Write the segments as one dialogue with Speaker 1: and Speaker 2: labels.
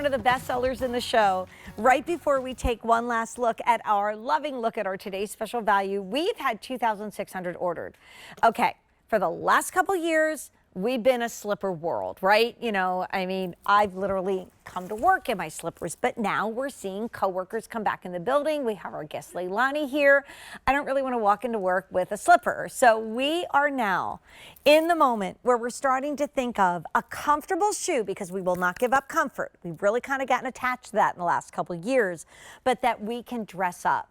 Speaker 1: one of the best sellers in the show. Right before we take one last look at our today's special value, we've had 2,600 ordered. Okay, for the last couple years, we've been a slipper world, right? You know, I mean, I've literally come to work in my slippers, but now we're seeing coworkers come back in the building. We have our guest Leilani here. I don't really want to walk into work with a slipper. So we are now in the moment where we're starting to think of a comfortable shoe, because we will not give up comfort. We've really kind of gotten attached to that in the last couple of years, but that we can dress up.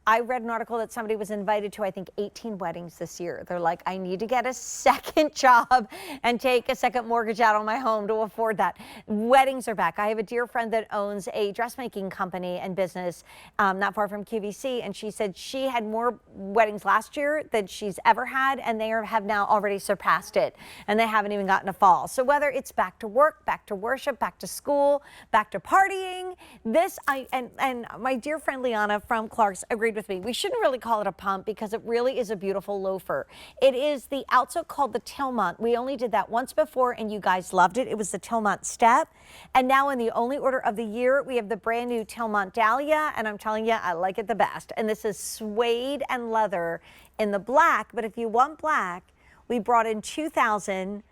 Speaker 1: I read an article that somebody was invited to, I think, 18 weddings this year. They're like, I need to get a second job and take a second mortgage out on my home to afford that. Weddings are back. I have a dear friend that owns a dressmaking company and business not far from QVC, and she said she had more weddings last year than she's ever had, and they have now already surpassed it, and they haven't even gotten a fall. So whether it's back to work, back to worship, back to school, back to partying, and my dear friend Liana from Clarks agreed with me. We shouldn't really call it a pump because it really is a beautiful loafer. It is the outsole called the Tilmont. We only did that once before and you guys loved it. It was the Tilmont Step. And now in the only order of the year, we have the brand new Tilmont Dalia. And I'm telling you, I like it the best. And this is suede and leather in the black. But if you want black, we brought in 2,000.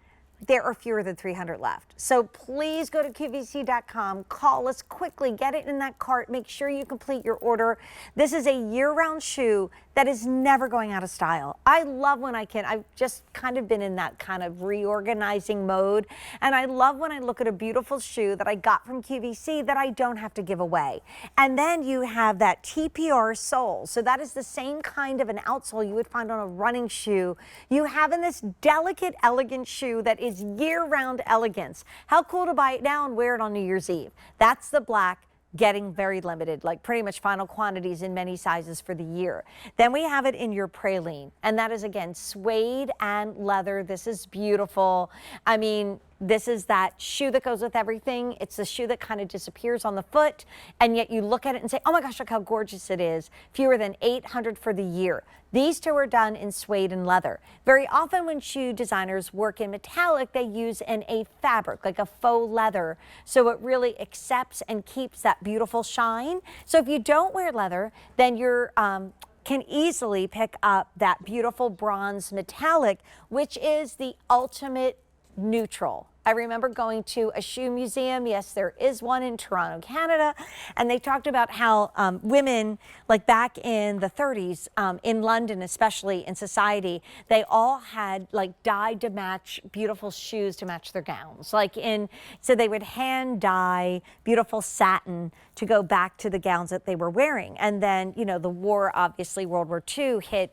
Speaker 1: There are fewer than 300 left. So please go to QVC.com, call us quickly, get it in that cart, make sure you complete your order. This is a year-round shoe that is never going out of style. I love when I can. I've just kind of been in that kind of reorganizing mode. And I love when I look at a beautiful shoe that I got from QVC that I don't have to give away. And then you have that TPR sole. So that is the same kind of an outsole you would find on a running shoe. You have in this delicate, elegant shoe that is year-round elegance. How cool to buy it now and wear it on New Year's Eve. That's the black, getting very limited, like pretty much final quantities in many sizes for the year. Then we have it in your praline, and that is again suede and leather. This is beautiful. I mean, this is that shoe that goes with everything. It's the shoe that kind of disappears on the foot, and yet you look at it and say, oh my gosh, look how gorgeous it is. Fewer than 800 for the year. These two are done in suede and leather. Very often when shoe designers work in metallic, they use in a fabric, like a faux leather, so it really accepts and keeps that beautiful shine. So if you don't wear leather, then you're can easily pick up that beautiful bronze metallic, which is the ultimate neutral. I remember going to a shoe museum. Yes, there is one in Toronto, Canada. And they talked about how women, like back in the 30s, in London, especially in society, they all had like dyed to match beautiful shoes to match their gowns. So they would hand dye beautiful satin to go back to the gowns that they were wearing. And then, you know, the war, obviously World War II hit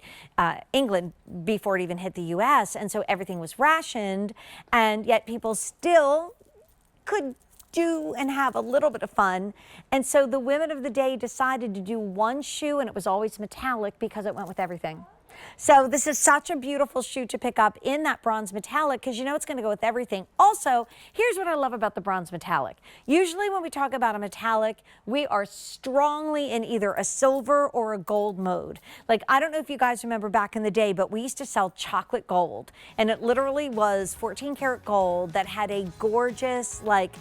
Speaker 1: England before it even hit the US. And so everything was rationed, and yet people still could do and have a little bit of fun. And so the women of the day decided to do one shoe, and it was always metallic because it went with everything. So this is such a beautiful shoe to pick up in that bronze metallic, because you know it's going to go with everything. Also, here's what I love about the bronze metallic. Usually when we talk about a metallic, we are strongly in either a silver or a gold mode. Like, I don't know if you guys remember back in the day, but we used to sell chocolate gold, and it literally was 14 karat gold that had a gorgeous, like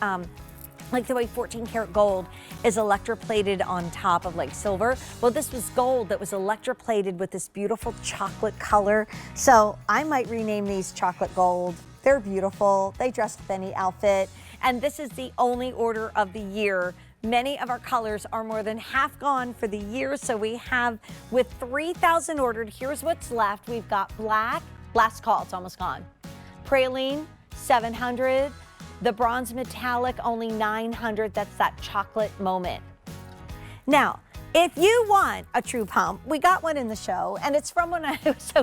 Speaker 1: the way 14 karat gold is electroplated on top of like silver. Well, this was gold that was electroplated with this beautiful chocolate color. So I might rename these chocolate gold. They're beautiful. They dress with any outfit. And this is the only order of the year. Many of our colors are more than half gone for the year. So we have, with 3,000 ordered, here's what's left. We've got black, last call, it's almost gone. Praline, 700. The bronze metallic, only 900. That's that chocolate moment. Now, if you want a true pump, we got one in the show, and it's from when I was so